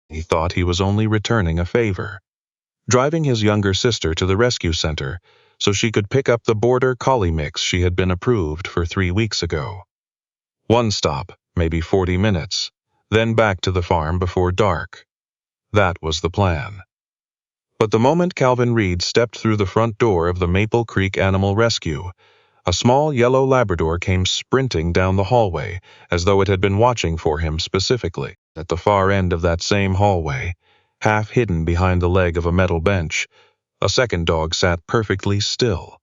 He thought he was only returning a favor, driving his younger sister to the rescue center so she could pick up the border collie mix she had been approved for 3 weeks ago. One stop, maybe 40 minutes, then back to the farm before dark. That was the plan. But the moment Calvin Reid stepped through the front door of the Maple Creek Animal Rescue, a small yellow Labrador came sprinting down the hallway as though it had been watching for him specifically. At the far end of that same hallway, half hidden behind the leg of a metal bench, a second dog sat perfectly still.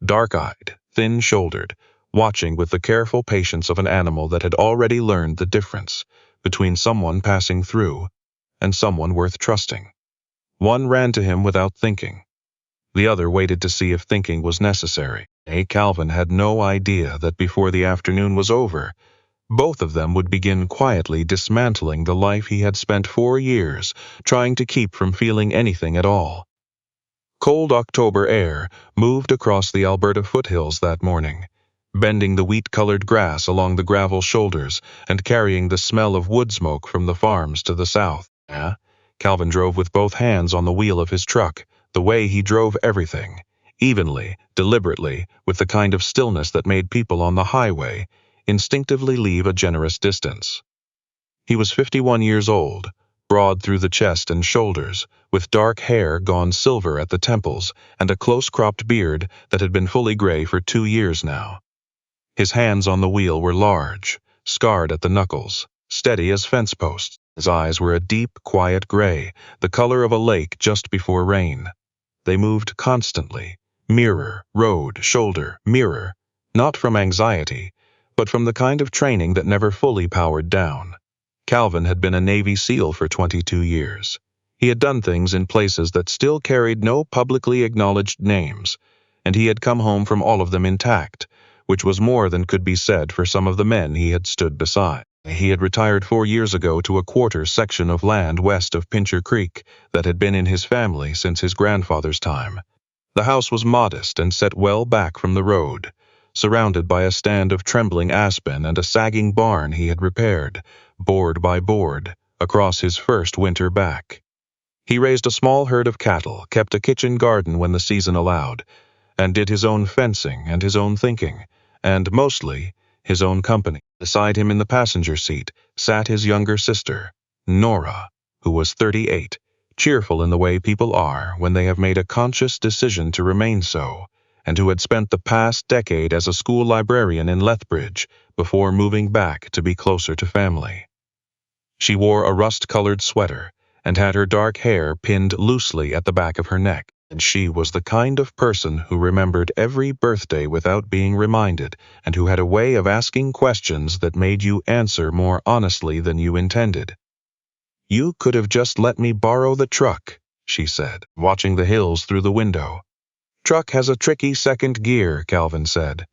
Dark-eyed, thin-shouldered, watching with the careful patience of an animal that had already learned the difference between someone passing through and someone worth trusting. One ran to him without thinking. The other waited to see if thinking was necessary. Calvin had no idea that before the afternoon was over, both of them would begin quietly dismantling the life he had spent 4 years trying to keep from feeling anything at all. Cold October air moved across the Alberta foothills that morning, bending the wheat-colored grass along the gravel shoulders and carrying the smell of wood smoke from the farms to the south. Calvin drove with both hands on the wheel of his truck, the way he drove everything, evenly, deliberately, with the kind of stillness that made people on the highway instinctively leave a generous distance. He was 51 years old, broad through the chest and shoulders, with dark hair gone silver at the temples and a close-cropped beard that had been fully gray for 2 years now. His hands on the wheel were large, scarred at the knuckles, steady as fence posts. His eyes were a deep, quiet gray, the color of a lake just before rain. They moved constantly, mirror, road, shoulder, mirror, not from anxiety, but from the kind of training that never fully powered down. Calvin had been a Navy SEAL for 22 years. He had done things in places that still carried no publicly acknowledged names, and he had come home from all of them intact, which was more than could be said for some of the men he had stood beside. He had retired 4 years ago to a quarter section of land west of Pincher Creek that had been in his family since his grandfather's time. The house was modest and set well back from the road, surrounded by a stand of trembling aspen and a sagging barn he had repaired, board by board, across his first winter back. He raised a small herd of cattle, kept a kitchen garden when the season allowed, and did his own fencing and his own thinking, and, mostly, his own company. Beside him in the passenger seat sat his younger sister, Nora, who was 38, cheerful in the way people are when they have made a conscious decision to remain so, and who had spent the past decade as a school librarian in Lethbridge before moving back to be closer to family. She wore a rust-colored sweater and had her dark hair pinned loosely at the back of her neck. And she was the kind of person who remembered every birthday without being reminded, and who had a way of asking questions that made you answer more honestly than you intended. "You could have just let me borrow the truck," she said, watching the hills through the window. "Truck has a tricky second gear," Calvin said.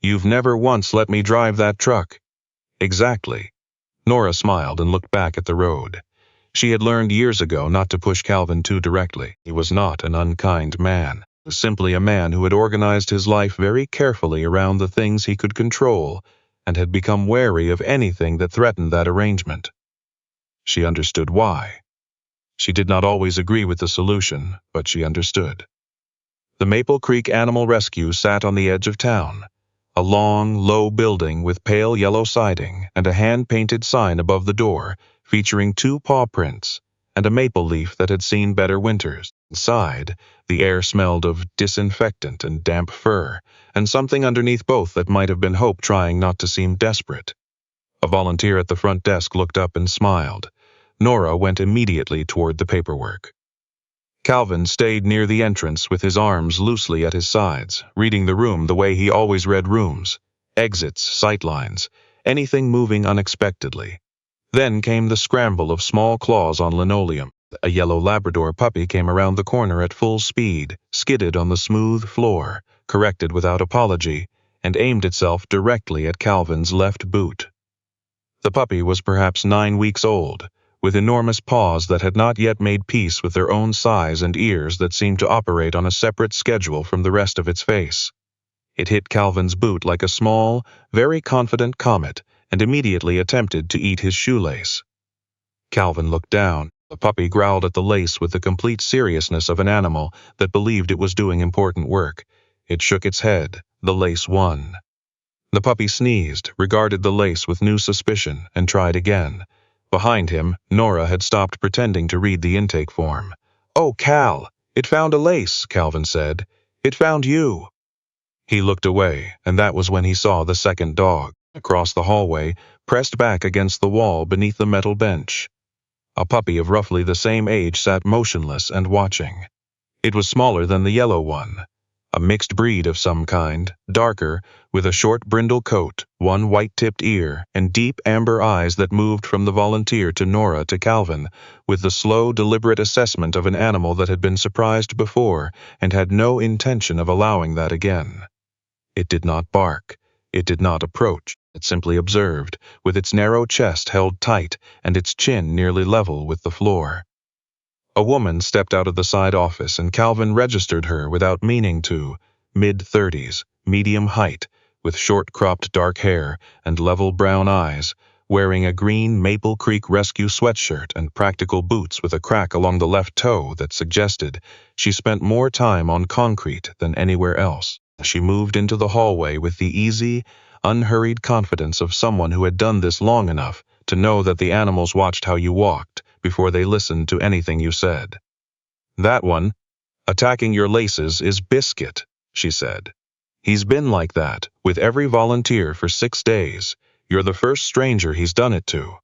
"You've never once let me drive that truck." "Exactly." Nora smiled and looked back at the road. She had learned years ago not to push Calvin too directly. He was not an unkind man. He was simply a man who had organized his life very carefully around the things he could control and had become wary of anything that threatened that arrangement. She understood why. She did not always agree with the solution, but she understood. The Maple Creek Animal Rescue sat on the edge of town, a long, low building with pale yellow siding and a hand-painted sign above the door featuring 2 paw prints and a maple leaf that had seen better winters. Inside, the air smelled of disinfectant and damp fur, and something underneath both that might have been hope trying not to seem desperate. A volunteer at the front desk looked up and smiled. Nora went immediately toward the paperwork. Calvin stayed near the entrance with his arms loosely at his sides, reading the room the way he always read rooms, exits, sightlines, anything moving unexpectedly. Then came the scramble of small claws on linoleum. A yellow Labrador puppy came around the corner at full speed, skidded on the smooth floor, corrected without apology, and aimed itself directly at Calvin's left boot. The puppy was perhaps 9 weeks old, with enormous paws that had not yet made peace with their own size and ears that seemed to operate on a separate schedule from the rest of its face. It hit Calvin's boot like a small, very confident comet, and immediately attempted to eat his shoelace. Calvin looked down. The puppy growled at the lace with the complete seriousness of an animal that believed it was doing important work. It shook its head. The lace won. The puppy sneezed, regarded the lace with new suspicion, and tried again. Behind him, Nora had stopped pretending to read the intake form. "Oh, Cal, it found a lace," Calvin said. "It found you." He looked away, and that was when he saw the second dog, across the hallway, pressed back against the wall beneath the metal bench. A puppy of roughly the same age sat motionless and watching. It was smaller than the yellow one. A mixed breed of some kind, darker, with a short brindle coat, one white-tipped ear, and deep amber eyes that moved from the volunteer to Nora to Calvin, with the slow, deliberate assessment of an animal that had been surprised before and had no intention of allowing that again. It did not bark. It did not approach. It simply observed, with its narrow chest held tight and its chin nearly level with the floor. A woman stepped out of the side office and Calvin registered her without meaning to. Mid-30s, medium height, with short-cropped dark hair and level brown eyes, wearing a green Maple Creek Rescue sweatshirt and practical boots with a crack along the left toe that suggested she spent more time on concrete than anywhere else. She moved into the hallway with the easy, unhurried confidence of someone who had done this long enough to know that the animals watched how you walked before they listened to anything you said. "That one, attacking your laces, is Biscuit," she said. "He's been like that, with every volunteer for 6 days. You're the first stranger he's done it to."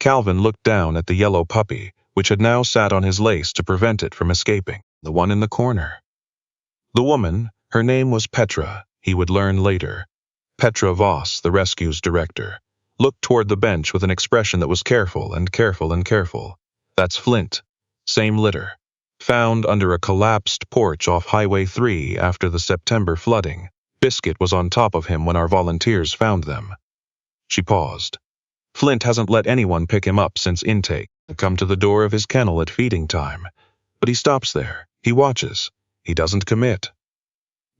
Calvin looked down at the yellow puppy, which had now sat on his lace to prevent it from escaping, the one in the corner. The woman, her name was Petra, he would learn later. Petra Voss, the rescue's director, looked toward the bench with an expression that was careful and careful and careful. "That's Flint. Same litter. Found under a collapsed porch off Highway 3 after the September flooding. Biscuit was on top of him when our volunteers found them." She paused. "Flint hasn't let anyone pick him up since intake. Come to the door of his kennel at feeding time. But he stops there. He watches. He doesn't commit."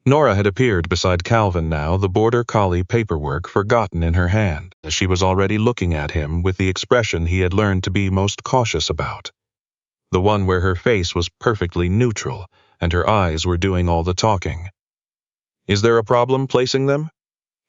Nora had appeared beside Calvin now, the border collie paperwork forgotten in her hand. She was already looking at him with the expression he had learned to be most cautious about. The one where her face was perfectly neutral, and her eyes were doing all the talking. "Is there a problem placing them?"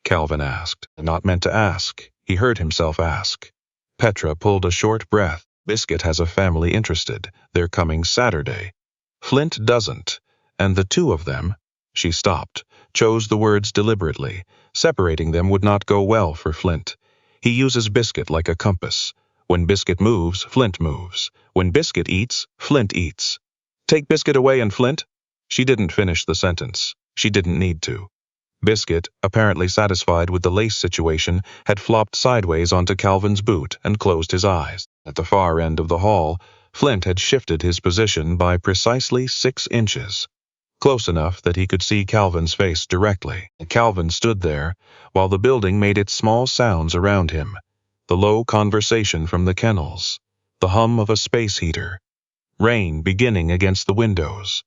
Calvin asked, not meant to ask. He heard himself ask. Petra pulled a short breath. "Biscuit has a family interested. They're coming Saturday. Flint doesn't, and the two of them—" She stopped, chose the words deliberately. Separating them would not go well for Flint. He uses Biscuit like a compass. When Biscuit moves, Flint moves. When Biscuit eats, Flint eats. "Take Biscuit away and Flint?" She didn't finish the sentence. She didn't need to. Biscuit, apparently satisfied with the lace situation, had flopped sideways onto Calvin's boot and closed his eyes. At the far end of the hall, Flint had shifted his position by precisely 6 inches. Close enough that he could see Calvin's face directly. Calvin stood there, while the building made its small sounds around him. The low conversation from the kennels, the hum of a space heater, rain beginning against the windows.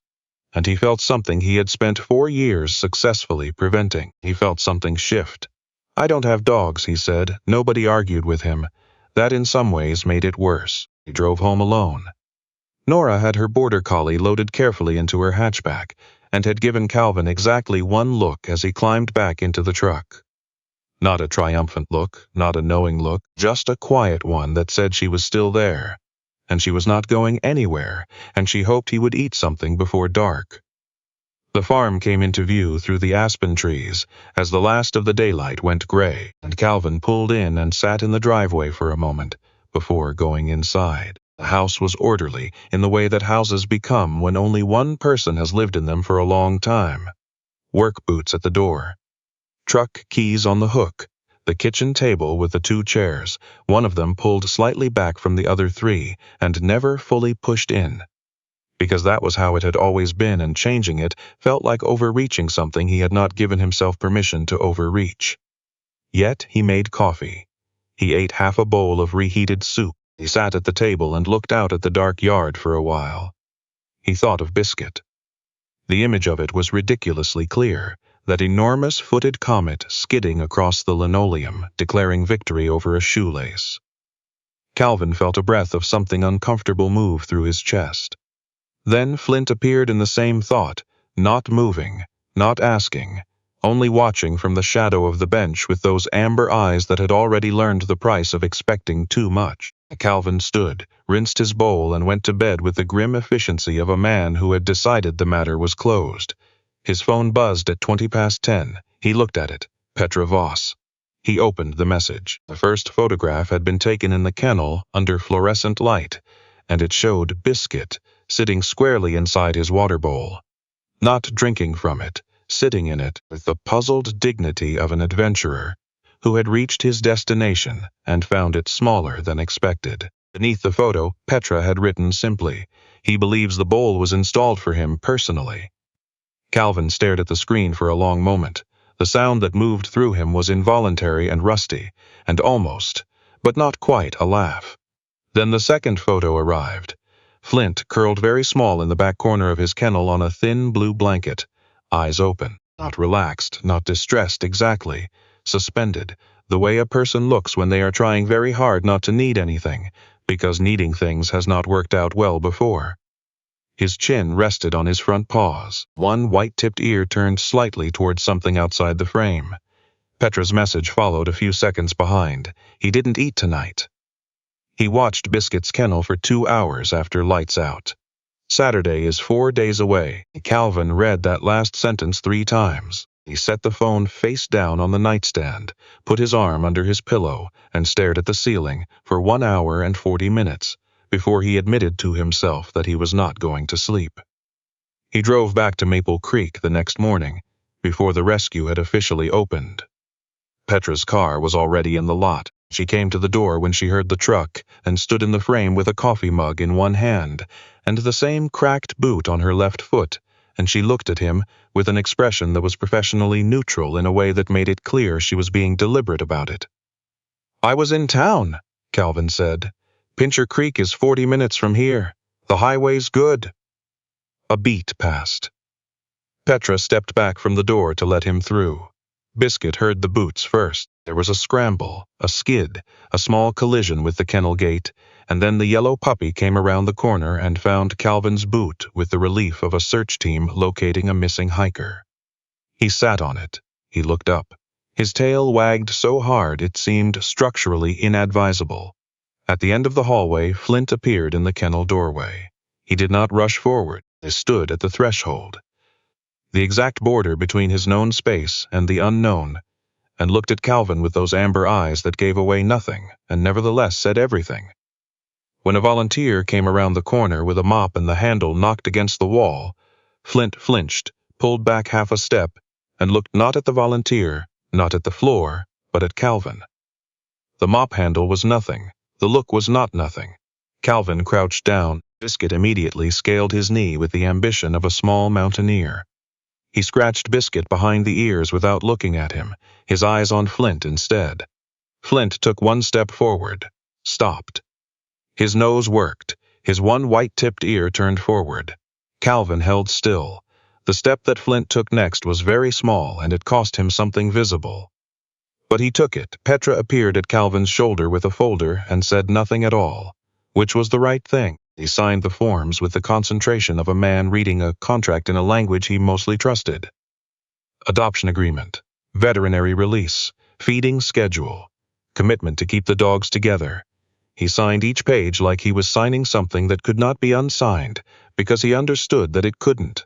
And he felt something he had spent 4 years successfully preventing. He felt something shift. "I don't have dogs," he said. Nobody argued with him. That in some ways made it worse. He drove home alone. Nora had her border collie loaded carefully into her hatchback and had given Calvin exactly one look as he climbed back into the truck. Not a triumphant look, not a knowing look, just a quiet one that said she was still there, and she was not going anywhere, and she hoped he would eat something before dark. The farm came into view through the aspen trees as the last of the daylight went gray, and Calvin pulled in and sat in the driveway for a moment before going inside. The house was orderly in the way that houses become when only one person has lived in them for a long time. Work boots at the door. Truck keys on the hook. The kitchen table with the 2 chairs, one of them pulled slightly back from the other 3 and never fully pushed in. Because that was how it had always been, and changing it felt like overreaching something he had not given himself permission to overreach. Yet he made coffee. He ate half a bowl of reheated soup. He sat at the table and looked out at the dark yard for a while. He thought of Biscuit. The image of it was ridiculously clear, that enormous footed comet skidding across the linoleum, declaring victory over a shoelace. Calvin felt a breath of something uncomfortable move through his chest. Then Flint appeared in the same thought, not moving, not asking, only watching from the shadow of the bench with those amber eyes that had already learned the price of expecting too much. Calvin stood, rinsed his bowl, and went to bed with the grim efficiency of a man who had decided the matter was closed. His phone buzzed at 10:20. He looked at it. Petra Voss. He opened the message. The first photograph had been taken in the kennel under fluorescent light, and it showed Biscuit sitting squarely inside his water bowl. Not drinking from it, sitting in it with the puzzled dignity of an adventurer who had reached his destination and found it smaller than expected. Beneath the photo, Petra had written simply, "He believes the bowl was installed for him personally." Calvin stared at the screen for a long moment. The sound that moved through him was involuntary and rusty, and almost, but not quite, a laugh. Then the second photo arrived. Flint curled very small in the back corner of his kennel on a thin blue blanket, eyes open, not relaxed, not distressed exactly, suspended, the way a person looks when they are trying very hard not to need anything, because needing things has not worked out well before. His chin rested on his front paws, one white-tipped ear turned slightly towards something outside the frame. Petra's message followed a few seconds behind. He didn't eat tonight. He watched Biscuit's kennel for 2 hours after lights out. Saturday is 4 days away. Calvin read that last sentence 3 times. He set the phone face down on the nightstand, put his arm under his pillow, and stared at the ceiling for 1 hour and 40 minutes before he admitted to himself that he was not going to sleep. He drove back to Maple Creek the next morning, before the rescue had officially opened. Petra's car was already in the lot. She came to the door when she heard the truck and stood in the frame with a coffee mug in one hand and the same cracked boot on her left foot, and she looked at him with an expression that was professionally neutral in a way that made it clear she was being deliberate about it. "I was in town," Calvin said. "Pincher Creek is 40 minutes from here. The highway's good." A beat passed. Petra stepped back from the door to let him through. Biscuit heard the boots first. There was a scramble, a skid, a small collision with the kennel gate, and then the yellow puppy came around the corner and found Calvin's boot with the relief of a search team locating a missing hiker. He sat on it. He looked up. His tail wagged so hard it seemed structurally inadvisable. At the end of the hallway, Flint appeared in the kennel doorway. He did not rush forward. He stood at the threshold, the exact border between his known space and the unknown, and looked at Calvin with those amber eyes that gave away nothing and nevertheless said everything. When a volunteer came around the corner with a mop and the handle knocked against the wall, Flint flinched, pulled back half a step, and looked not at the volunteer, not at the floor, but at Calvin. The mop handle was nothing. The look was not nothing. Calvin crouched down. Biscuit immediately scaled his knee with the ambition of a small mountaineer. He scratched Biscuit behind the ears without looking at him, his eyes on Flint instead. Flint took 1 step forward, stopped. His nose worked, his one white-tipped ear turned forward. Calvin held still. The step that Flint took next was very small, and it cost him something visible. But he took it. Petra appeared at Calvin's shoulder with a folder and said nothing at all, which was the right thing. He signed the forms with the concentration of a man reading a contract in a language he mostly trusted. Adoption agreement, veterinary release, feeding schedule, commitment to keep the dogs together. He signed each page like he was signing something that could not be unsigned because he understood that it couldn't.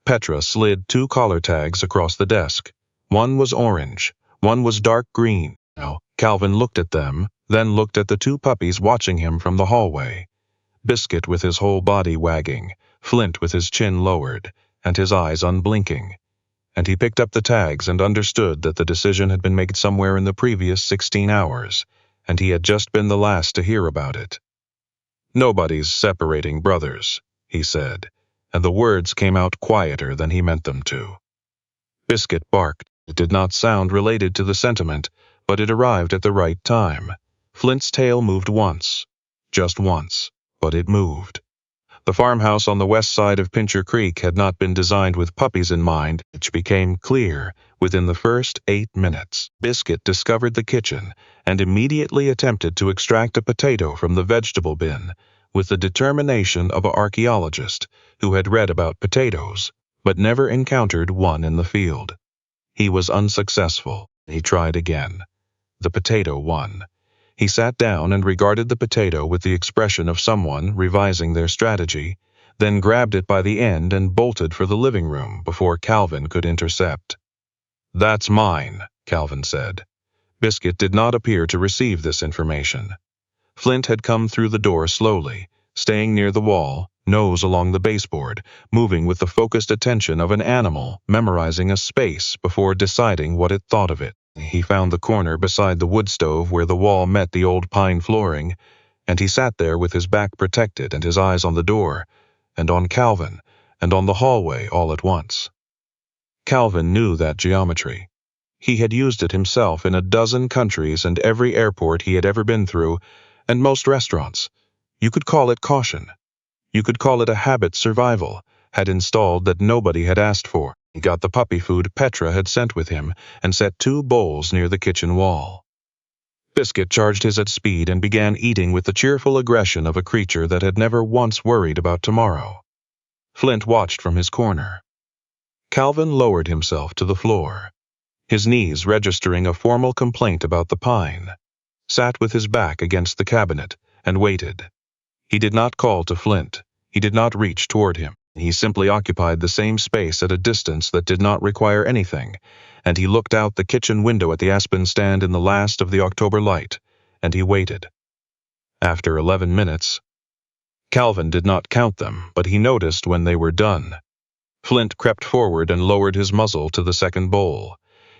Petra slid 2 collar tags across the desk. One was orange, one was dark green. Now, Calvin looked at them, then looked at the 2 puppies watching him from the hallway. Biscuit with his whole body wagging, Flint with his chin lowered, and his eyes unblinking. And he picked up the tags and understood that the decision had been made somewhere in the previous 16 hours, and he had just been the last to hear about it. "Nobody's separating brothers," he said, and the words came out quieter than he meant them to. Biscuit barked. It did not sound related to the sentiment, but it arrived at the right time. Flint's tail moved once, just once. But it moved. The farmhouse on the west side of Pincher Creek had not been designed with puppies in mind, which became clear within the first 8 minutes. Biscuit discovered the kitchen and immediately attempted to extract a potato from the vegetable bin with the determination of an archaeologist who had read about potatoes but never encountered one in the field. He was unsuccessful. He tried again. The potato won. He sat down and regarded the potato with the expression of someone revising their strategy, then grabbed it by the end and bolted for the living room before Calvin could intercept. "That's mine," Calvin said. Biscuit did not appear to receive this information. Flint had come through the door slowly, staying near the wall, nose along the baseboard, moving with the focused attention of an animal memorizing a space before deciding what it thought of it. He found the corner beside the wood stove where the wall met the old pine flooring, and he sat there with his back protected and his eyes on the door, and on Calvin, and on the hallway all at once. Calvin knew that geometry. He had used it himself in a dozen countries and every airport he had ever been through, and most restaurants. You could call it caution. You could call it a habit survival had installed that nobody had asked for. He got the puppy food Petra had sent with him and set 2 bowls near the kitchen wall. Biscuit charged his at speed and began eating with the cheerful aggression of a creature that had never once worried about tomorrow. Flint watched from his corner. Calvin lowered himself to the floor, his knees registering a formal complaint about the pine, sat with his back against the cabinet, and waited. He did not call to Flint. He did not reach toward him. He simply occupied the same space at a distance that did not require anything, and he looked out the kitchen window at the aspen stand in the last of the October light, and he waited. After 11 minutes, Calvin did not count them, but he noticed when they were done. Flint crept forward and lowered his muzzle to the second bowl.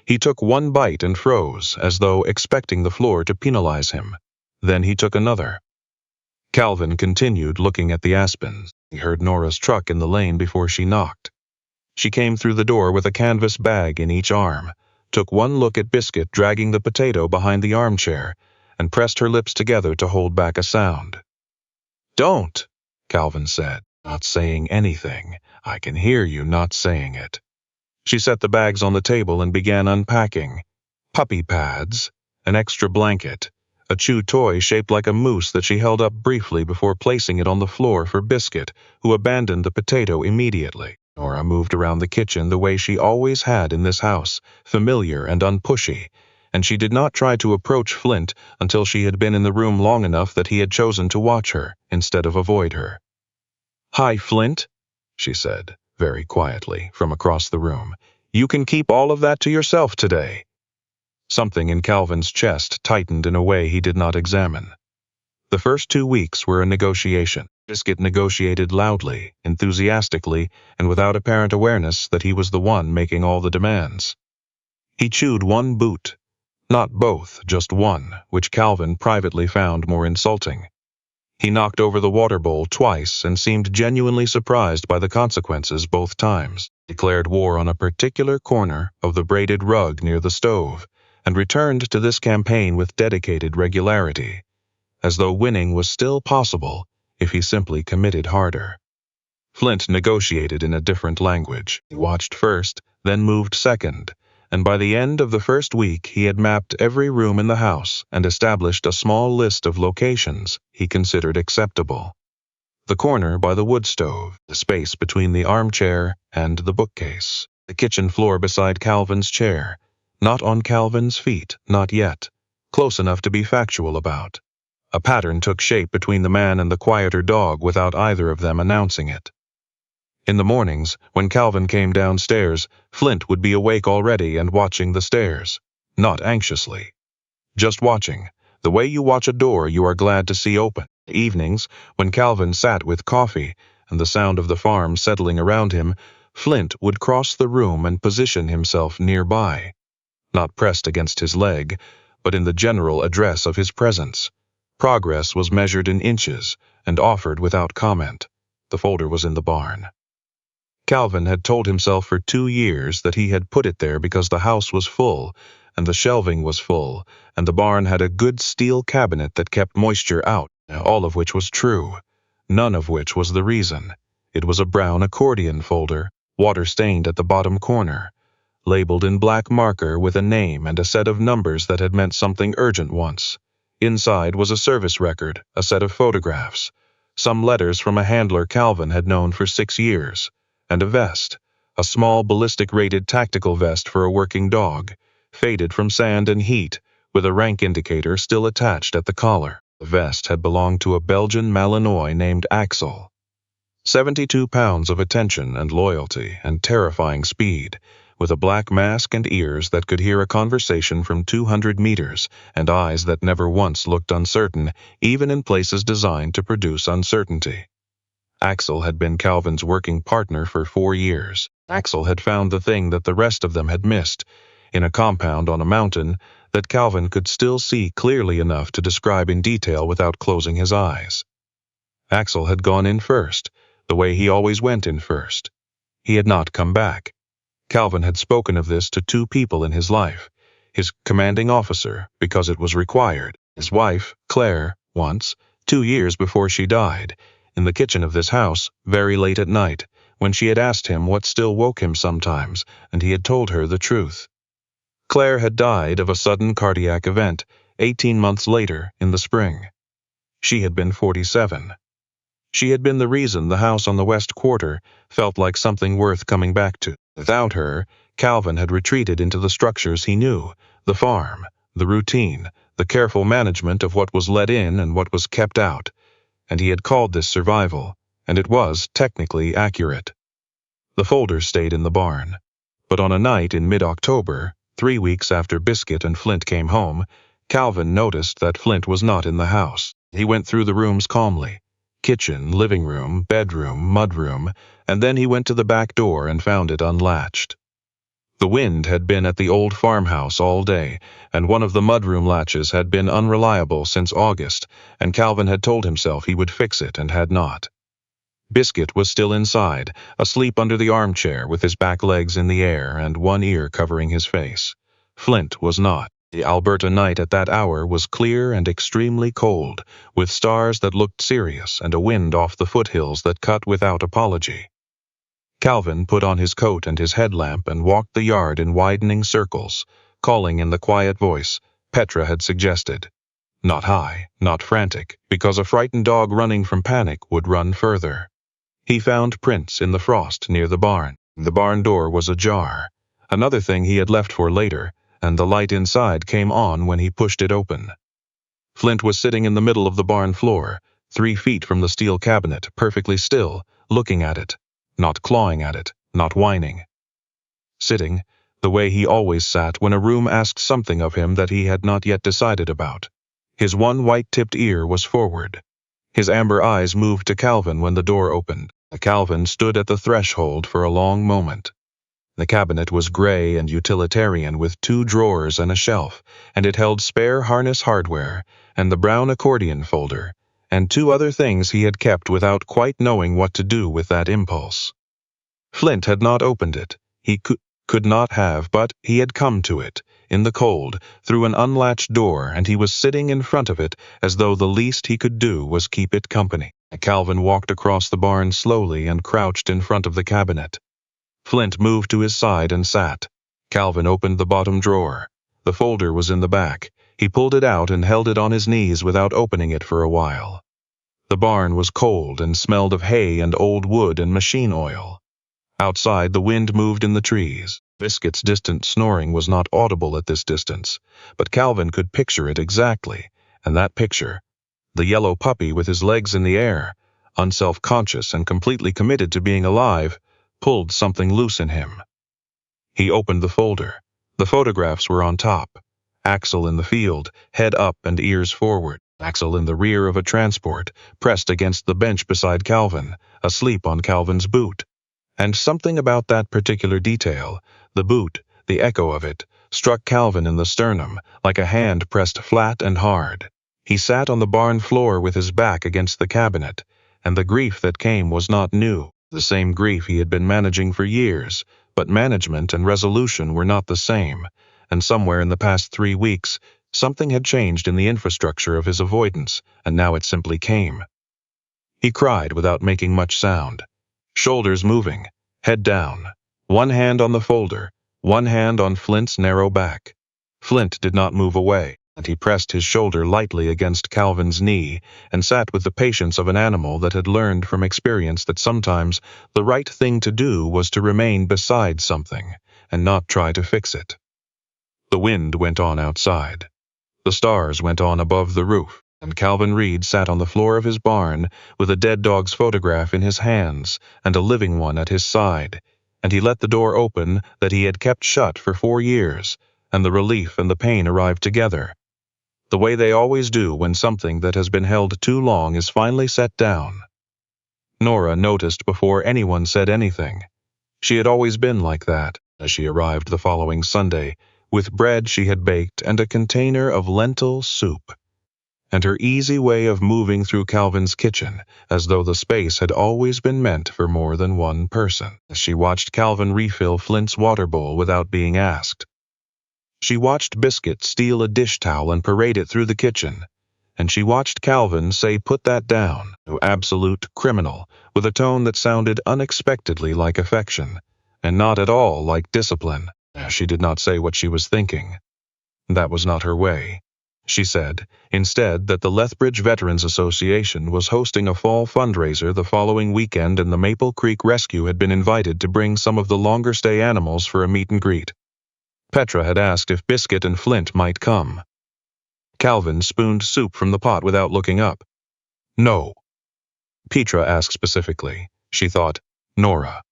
He took 1 bite and froze, as though expecting the floor to penalize him. Then he took another. Calvin continued looking at the aspens. He heard Nora's truck in the lane before she knocked. She came through the door with a canvas bag in each arm, took 1 look at Biscuit dragging the potato behind the armchair, and pressed her lips together to hold back a sound. "Don't," Calvin said, "not saying anything. I can hear you not saying it." She set the bags on the table and began unpacking. Puppy pads, an extra blanket, a chew toy shaped like a moose that she held up briefly before placing it on the floor for Biscuit, who abandoned the potato immediately. Nora moved around the kitchen the way she always had in this house, familiar and unpushy, and she did not try to approach Flint until she had been in the room long enough that he had chosen to watch her instead of avoid her. "Hi, Flint," she said, very quietly, from across the room. "You can keep all of that to yourself today." Something in Calvin's chest tightened in a way he did not examine. The first 2 weeks were a negotiation. Biscuit negotiated loudly, enthusiastically, and without apparent awareness that he was the one making all the demands. He chewed 1 boot, not both, just 1, which Calvin privately found more insulting. He knocked over the water bowl twice and seemed genuinely surprised by the consequences both times. Declared war on a particular corner of the braided rug near the stove, and returned to this campaign with dedicated regularity, as though winning was still possible if he simply committed harder. Flint negotiated in a different language. He watched first, then moved second, and by the end of the first week he had mapped every room in the house and established a small list of locations he considered acceptable. The corner by the wood stove, the space between the armchair and the bookcase, the kitchen floor beside Calvin's chair, not on Calvin's feet, not yet, close enough to be factual about. A pattern took shape between the man and the quieter dog without either of them announcing it. In the mornings, when Calvin came downstairs, Flint would be awake already and watching the stairs, not anxiously. Just watching, the way you watch a door you are glad to see open. Evenings, when Calvin sat with coffee and the sound of the farm settling around him, Flint would cross the room and position himself nearby, not pressed against his leg, but in the general address of his presence. Progress was measured in inches and offered without comment. The folder was in the barn. Calvin had told himself for 2 years that he had put it there because the house was full, and the shelving was full, and the barn had a good steel cabinet that kept moisture out, all of which was true. none of which was the reason. It was a brown accordion folder, water-stained at the bottom corner, labeled in black marker with a name and a set of numbers that had meant something urgent once. Inside was a service record, a set of photographs, some letters from a handler Calvin had known for 6 years, and a vest, a small ballistic-rated tactical vest for a working dog, faded from sand and heat, with a rank indicator still attached at the collar. The vest had belonged to a Belgian Malinois named Axel. 72 pounds of attention and loyalty and terrifying speed, with a black mask and ears that could hear a conversation from 200 meters, and eyes that never once looked uncertain, even in places designed to produce uncertainty. Axel had been Calvin's working partner for 4 years. Axel had found the thing that the rest of them had missed, in a compound on a mountain that Calvin could still see clearly enough to describe in detail without closing his eyes. Axel had gone in first, the way he always went in first. He had not come back. Calvin had spoken of this to 2 people in his life, his commanding officer, because it was required, his wife, Claire, once, 2 years before she died, in the kitchen of this house, very late at night, when she had asked him what still woke him sometimes, and he had told her the truth. Claire had died of a sudden cardiac event, 18 months later, in the spring. She had been 47. She had been the reason the house on the West Quarter felt like something worth coming back to. Without her, Calvin had retreated into the structures he knew, the farm, the routine, the careful management of what was let in and what was kept out, and he had called this survival, and it was technically accurate. The folder stayed in the barn, but on a night in mid-October, 3 weeks after Biscuit and Flint came home, Calvin noticed that Flint was not in the house. He went through the rooms calmly. Kitchen, living room, bedroom, mudroom, and then he went to the back door and found it unlatched. The wind had been at the old farmhouse all day, and one of the mudroom latches had been unreliable since August, and Calvin had told himself he would fix it and had not. Biscuit was still inside, asleep under the armchair with his back legs in the air and one ear covering his face. Flint was not. The Alberta night at that hour was clear and extremely cold, with stars that looked serious and a wind off the foothills that cut without apology. Calvin put on his coat and his headlamp and walked the yard in widening circles, calling in the quiet voice Petra had suggested. Not high, not frantic, because a frightened dog running from panic would run further. He found prints in the frost near the barn. The barn door was ajar, another thing he had left for later, and the light inside came on when he pushed it open. Flint was sitting in the middle of the barn floor, 3 feet from the steel cabinet, perfectly still, looking at it, not clawing at it, not whining. Sitting, the way he always sat when a room asked something of him that he had not yet decided about. His one white-tipped ear was forward. His amber eyes moved to Calvin when the door opened. Calvin stood at the threshold for a long moment. The cabinet was gray and utilitarian with 2 drawers and a shelf, and it held spare harness hardware and the brown accordion folder, and 2 other things he had kept without quite knowing what to do with that impulse. Flint had not opened it. He could not have, but he had come to it, in the cold, through an unlatched door, and he was sitting in front of it as though the least he could do was keep it company. Calvin walked across the barn slowly and crouched in front of the cabinet. Flint moved to his side and sat. Calvin opened the bottom drawer. The folder was in the back. He pulled it out and held it on his knees without opening it for a while. The barn was cold and smelled of hay and old wood and machine oil. Outside, the wind moved in the trees. Biscuit's distant snoring was not audible at this distance, but Calvin could picture it exactly, and that picture, the yellow puppy with his legs in the air, unself-conscious and completely committed to being alive, pulled something loose in him. He opened the folder. The photographs were on top. Axel in the field, head up and ears forward. Axel in the rear of a transport, pressed against the bench beside Calvin, asleep on Calvin's boot. And something about that particular detail, the boot, the echo of it, struck Calvin in the sternum, like a hand pressed flat and hard. He sat on the barn floor with his back against the cabinet, and the grief that came was not new. The same grief he had been managing for years, but management and resolution were not the same, and somewhere in the past 3 weeks, something had changed in the infrastructure of his avoidance, and now it simply came. He cried without making much sound, shoulders moving, head down, one hand on the folder, one hand on Flint's narrow back. Flint did not move away, and he pressed his shoulder lightly against Calvin's knee and sat with the patience of an animal that had learned from experience that sometimes the right thing to do was to remain beside something and not try to fix it. The wind went on outside. The stars went on above the roof, and Calvin Reid sat on the floor of his barn with a dead dog's photograph in his hands and a living one at his side, and he let the door open that he had kept shut for 4 years, and the relief and the pain arrived together, the way they always do when something that has been held too long is finally set down. Nora noticed before anyone said anything. She had always been like that, as she arrived the following Sunday, with bread she had baked and a container of lentil soup, and her easy way of moving through Calvin's kitchen, as though the space had always been meant for more than one person. She watched Calvin refill Flint's water bowl without being asked. She watched Biscuit steal a dish towel and parade it through the kitchen, and she watched Calvin say, "Put that down," to absolute criminal, with a tone that sounded unexpectedly like affection, and not at all like discipline. She did not say what she was thinking. That was not her way. She said, instead, that the Lethbridge Veterans Association was hosting a fall fundraiser the following weekend and the Maple Creek Rescue had been invited to bring some of the longer-stay animals for a meet and greet. Petra had asked if Biscuit and Flint might come. Calvin spooned soup from the pot without looking up. "No." Petra asked specifically. She thought, Nora.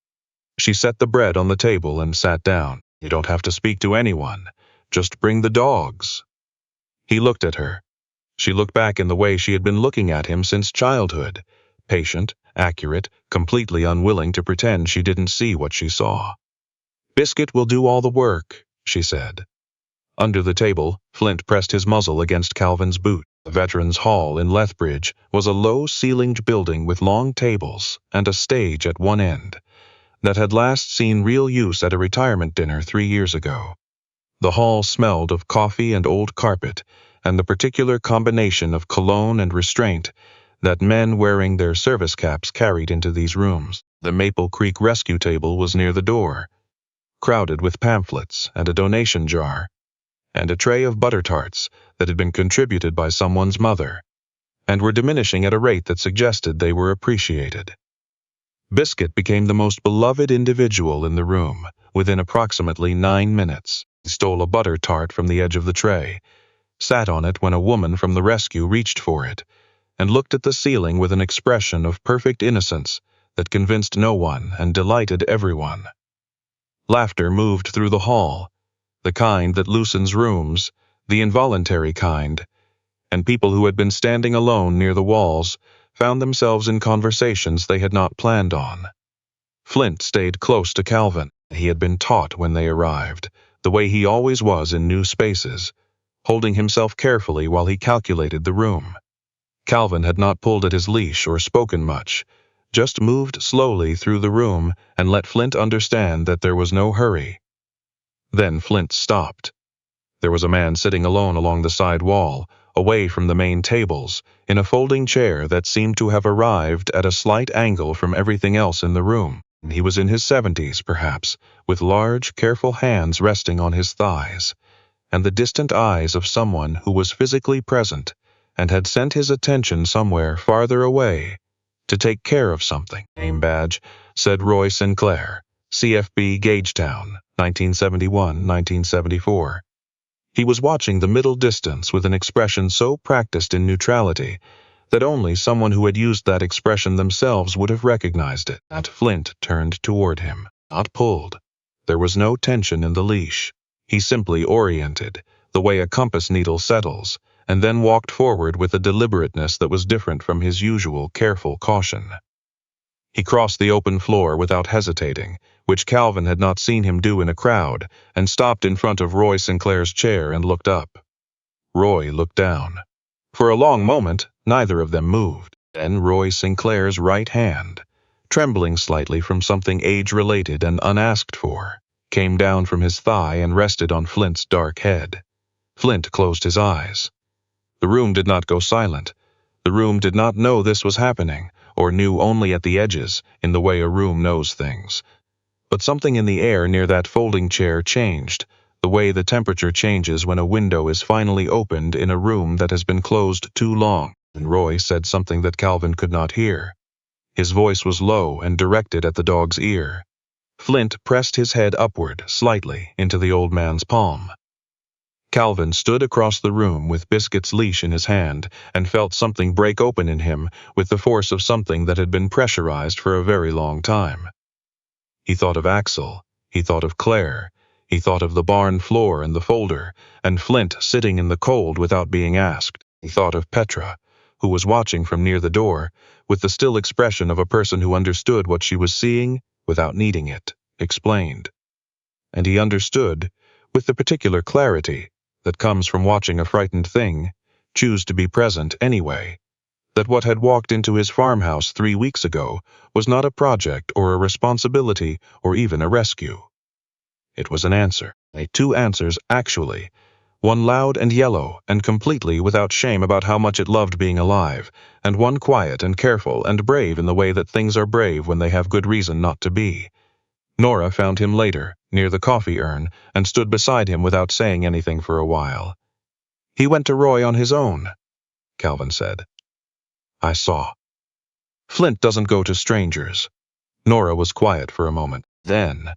She set the bread on the table and sat down. "You don't have to speak to anyone. Just bring the dogs." He looked at her. She looked back in the way she had been looking at him since childhood, patient, accurate, completely unwilling to pretend she didn't see what she saw. "Biscuit will do all the work," she said. Under the table, Flint pressed his muzzle against Calvin's boot. The Veterans Hall in Lethbridge was a low-ceilinged building with long tables and a stage at one end that had last seen real use at a retirement dinner 3 years ago. The hall smelled of coffee and old carpet, and the particular combination of cologne and restraint that men wearing their service caps carried into these rooms. The Maple Creek rescue table was near the door, crowded with pamphlets and a donation jar, and a tray of butter tarts that had been contributed by someone's mother, and were diminishing at a rate that suggested they were appreciated. Biscuit became the most beloved individual in the room within approximately 9 minutes. He stole a butter tart from the edge of the tray, sat on it when a woman from the rescue reached for it, and looked at the ceiling with an expression of perfect innocence that convinced no one and delighted everyone. Laughter moved through the hall, the kind that loosens rooms, the involuntary kind, and people who had been standing alone near the walls found themselves in conversations they had not planned on. Flint stayed close to Calvin. He had been taught when they arrived, the way he always was in new spaces, holding himself carefully while he calculated the room. Calvin had not pulled at his leash or spoken much, just moved slowly through the room and let Flint understand that there was no hurry. Then Flint stopped. There was a man sitting alone along the side wall, away from the main tables, in a folding chair that seemed to have arrived at a slight angle from everything else in the room. He was in his 70s, perhaps, with large, careful hands resting on his thighs, and the distant eyes of someone who was physically present and had sent his attention somewhere farther away to take care of something. "Name badge," said Roy Sinclair, CFB Gagetown, 1971-1974. He was watching the middle distance with an expression so practiced in neutrality that only someone who had used that expression themselves would have recognized it. That Flint turned toward him, not pulled. There was no tension in the leash. He simply oriented, the way a compass needle settles, and then walked forward with a deliberateness that was different from his usual careful caution. He crossed the open floor without hesitating, which Calvin had not seen him do in a crowd, and stopped in front of Roy Sinclair's chair and looked up. Roy looked down. For a long moment, neither of them moved. Then Roy Sinclair's right hand, trembling slightly from something age-related and unasked for, came down from his thigh and rested on Flint's dark head. Flint closed his eyes. The room did not go silent. The room did not know this was happening, or knew only at the edges, in the way a room knows things. But something in the air near that folding chair changed, the way the temperature changes when a window is finally opened in a room that has been closed too long. And Roy said something that Calvin could not hear. His voice was low and directed at the dog's ear. Flint pressed his head upward, slightly, into the old man's palm. Calvin stood across the room with Biscuit's leash in his hand and felt something break open in him with the force of something that had been pressurized for a very long time. He thought of Axel, he thought of Claire, he thought of the barn floor and the folder, and Flint sitting in the cold without being asked. He thought of Petra, who was watching from near the door, with the still expression of a person who understood what she was seeing without needing it explained. And he understood, with the particular clarity that comes from watching a frightened thing choose to be present anyway, that what had walked into his farmhouse 3 weeks ago was not a project or a responsibility or even a rescue. It was an answer, two answers actually, one loud and yellow and completely without shame about how much it loved being alive, and one quiet and careful and brave in the way that things are brave when they have good reason not to be. Nora found him later, near the coffee urn, and stood beside him without saying anything for a while. "He went to Roy on his own," Calvin said. "I saw." "Flint doesn't go to strangers." Nora was quiet for a moment. Then,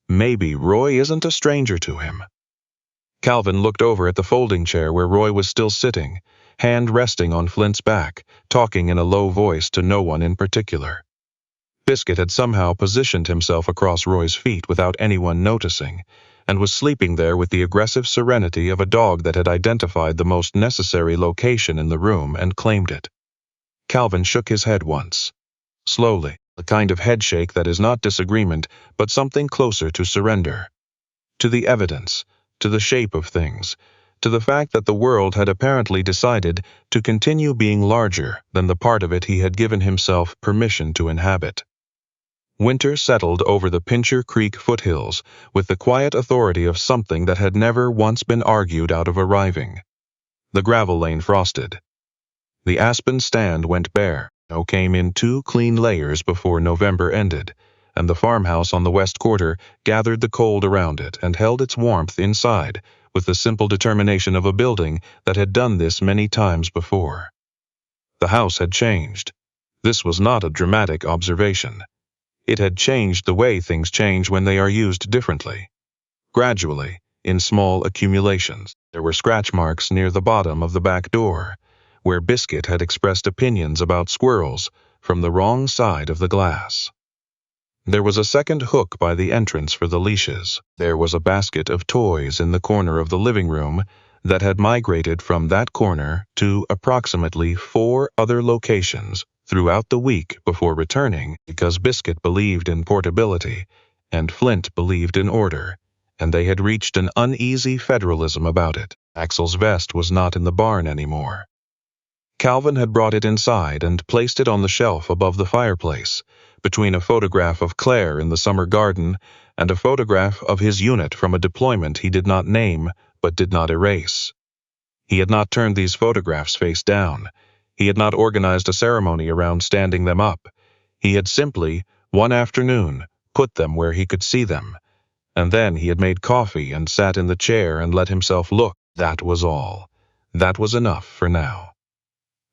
maybe Roy isn't a stranger to him. Calvin looked over at the folding chair where Roy was still sitting, hand resting on Flint's back, talking in a low voice to no one in particular. Biscuit had somehow positioned himself across Roy's feet without anyone noticing, and was sleeping there with the aggressive serenity of a dog that had identified the most necessary location in the room and claimed it. Calvin shook his head once, slowly, the kind of headshake that is not disagreement, but something closer to surrender. To the evidence, to the shape of things, to the fact that the world had apparently decided to continue being larger than the part of it he had given himself permission to inhabit. Winter settled over the Pincher Creek foothills with the quiet authority of something that had never once been argued out of arriving. The gravel lane frosted. The aspen stand went bare. Snow came in 2 clean layers before November ended, and the farmhouse on the west quarter gathered the cold around it and held its warmth inside with the simple determination of a building that had done this many times before. The house had changed. This was not a dramatic observation. It had changed the way things change when they are used differently. Gradually, in small accumulations, there were scratch marks near the bottom of the back door, where Biscuit had expressed opinions about squirrels from the wrong side of the glass. There was a second hook by the entrance for the leashes. There was a basket of toys in the corner of the living room that had migrated from that corner to approximately 4 other locations throughout the week before returning because Biscuit believed in portability and Flint believed in order, and they had reached an uneasy federalism about it. Axel's vest was not in the barn anymore. Calvin had brought it inside and placed it on the shelf above the fireplace, between a photograph of Claire in the summer garden and a photograph of his unit from a deployment he did not name but did not erase. He had not turned these photographs face down. He had not organized a ceremony around standing them up. He had simply, one afternoon, put them where he could see them. And then he had made coffee and sat in the chair and let himself look. That was all. That was enough for now.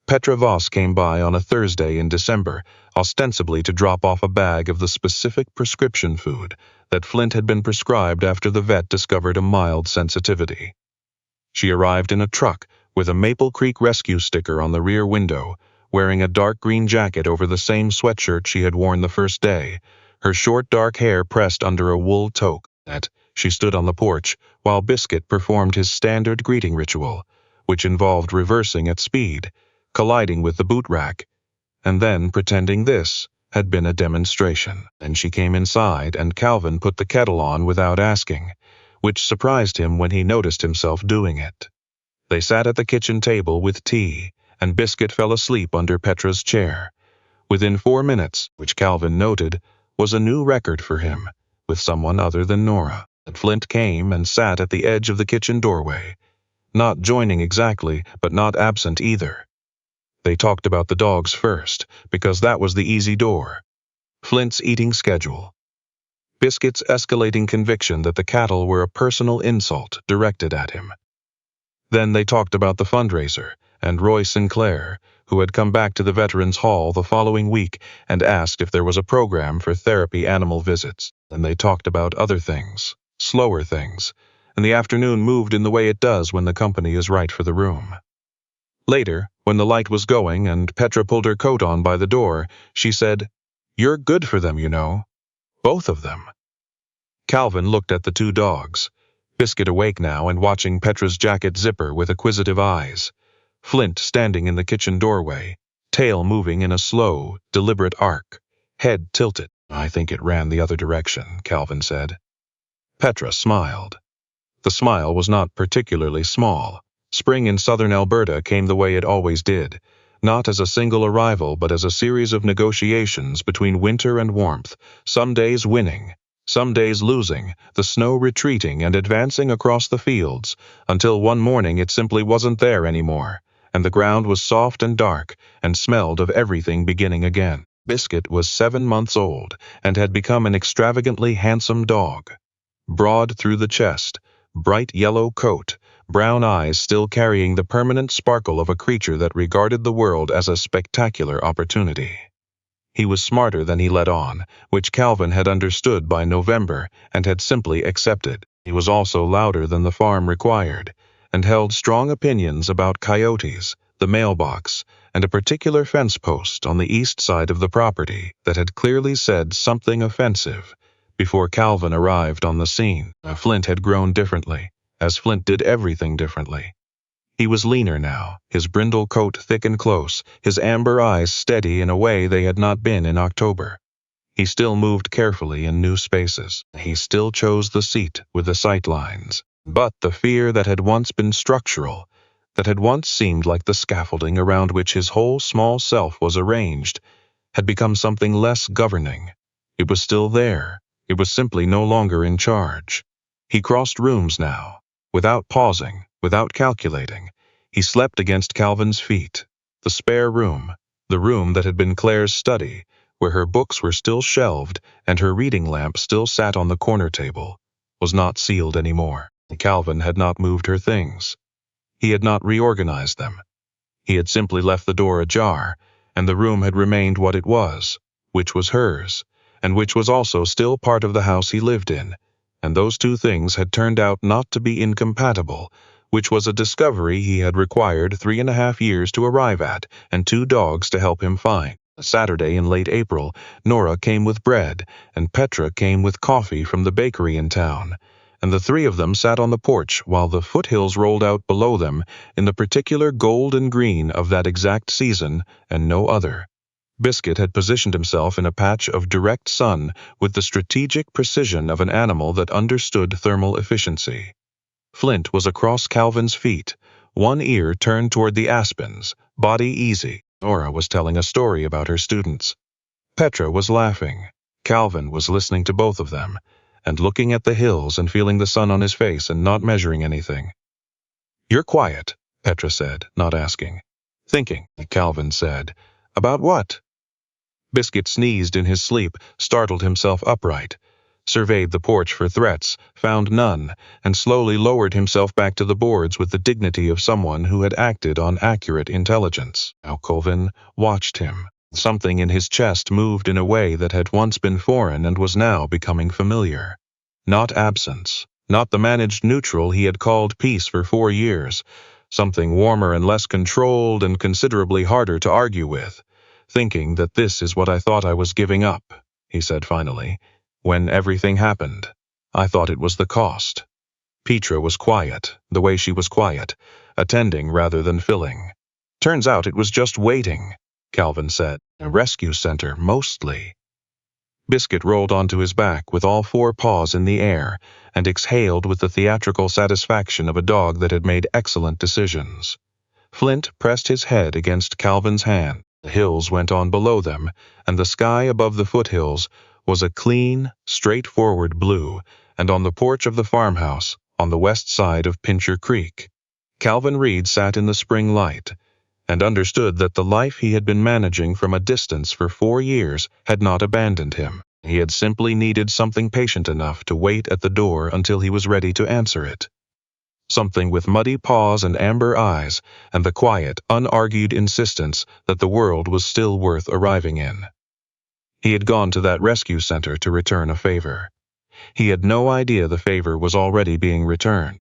Petra Voss came by on a Thursday in December, ostensibly to drop off a bag of the specific prescription food that Flint had been prescribed after the vet discovered a mild sensitivity. She arrived in a truck with a Maple Creek Rescue sticker on the rear window, wearing a dark green jacket over the same sweatshirt she had worn the first day, her short dark hair pressed under a wool toque. She stood on the porch while Biscuit performed his standard greeting ritual, which involved reversing at speed, colliding with the boot rack, and then pretending this had been a demonstration. Then she came inside and Calvin put the kettle on without asking, which surprised him when he noticed himself doing it. They sat at the kitchen table with tea, and Biscuit fell asleep under Petra's chair. Within 4 minutes, which Calvin noted, was a new record for him, with someone other than Nora. And Flint came and sat at the edge of the kitchen doorway, not joining exactly, but not absent either. They talked about the dogs first, because that was the easy door. Flint's eating schedule. Biscuit's escalating conviction that the cattle were a personal insult directed at him. Then they talked about the fundraiser, and Roy Sinclair, who had come back to the Veterans Hall the following week and asked if there was a program for therapy animal visits. And they talked about other things, slower things, and the afternoon moved in the way it does when the company is right for the room. Later, when the light was going and Petra pulled her coat on by the door, she said, "You're good for them, you know. Both of them." Calvin looked at the two dogs, Biscuit awake now and watching Petra's jacket zipper with acquisitive eyes, Flint standing in the kitchen doorway, tail moving in a slow, deliberate arc, head tilted. "I think it ran the other direction," Calvin said. Petra smiled. The smile was not particularly small. Spring in southern Alberta came the way it always did, not as a single arrival but as a series of negotiations between winter and warmth, some days winning, some days losing, the snow retreating and advancing across the fields, until one morning it simply wasn't there anymore, and the ground was soft and dark and smelled of everything beginning again. Biscuit was 7 months old and had become an extravagantly handsome dog. Broad through the chest, bright yellow coat, brown eyes still carrying the permanent sparkle of a creature that regarded the world as a spectacular opportunity. He was smarter than he let on, which Calvin had understood by November and had simply accepted. He was also louder than the farm required, and held strong opinions about coyotes, the mailbox, and a particular fence post on the east side of the property that had clearly said something offensive before Calvin arrived on the scene. Flint had grown differently, as Flint did everything differently. He was leaner now, his brindle coat thick and close, his amber eyes steady in a way they had not been in October. He still moved carefully in new spaces. He still chose the seat with the sight lines. But the fear that had once been structural, that had once seemed like the scaffolding around which his whole small self was arranged, had become something less governing. It was still there. It was simply no longer in charge. He crossed rooms now, without pausing, without calculating. He slept against Calvin's feet. The spare room, the room that had been Claire's study, where her books were still shelved and her reading lamp still sat on the corner table, was not sealed anymore. Calvin had not moved her things. He had not reorganized them. He had simply left the door ajar, and the room had remained what it was, which was hers, and which was also still part of the house he lived in, and those two things had turned out not to be incompatible, which was a discovery he had required 3.5 years to arrive at, and 2 dogs to help him find. A Saturday in late April, Nora came with bread, and Petra came with coffee from the bakery in town, and the 3 of them sat on the porch while the foothills rolled out below them in the particular gold and green of that exact season and no other. Biscuit had positioned himself in a patch of direct sun with the strategic precision of an animal that understood thermal efficiency. Flint was across Calvin's feet, one ear turned toward the aspens, body easy. Nora was telling a story about her students. Petra was laughing. Calvin was listening to both of them, and looking at the hills and feeling the sun on his face and not measuring anything. "You're quiet," Petra said, not asking. "Thinking," Calvin said. "About what?" Biscuit sneezed in his sleep, startled himself upright, surveyed the porch for threats, found none, and slowly lowered himself back to the boards with the dignity of someone who had acted on accurate intelligence. Now Calvin watched him. Something in his chest moved in a way that had once been foreign and was now becoming familiar. Not absence, not the managed neutral he had called peace for 4 years, something warmer and less controlled and considerably harder to argue with. "Thinking that this is what I thought I was giving up," he said finally. "When everything happened, I thought it was the cost." Petra was quiet, the way she was quiet, attending rather than filling. "Turns out it was just waiting," Calvin said. "A rescue center, mostly." Biscuit rolled onto his back with all 4 paws in the air and exhaled with the theatrical satisfaction of a dog that had made excellent decisions. Flint pressed his head against Calvin's hand. The hills went on below them, and the sky above the foothills was a clean, straightforward blue, and on the porch of the farmhouse, on the west side of Pincher Creek, Calvin Reid sat in the spring light, and understood that the life he had been managing from a distance for 4 years had not abandoned him. He had simply needed something patient enough to wait at the door until he was ready to answer it. Something with muddy paws and amber eyes, and the quiet, unargued insistence that the world was still worth arriving in. He had gone to that rescue center to return a favor. He had no idea the favor was already being returned.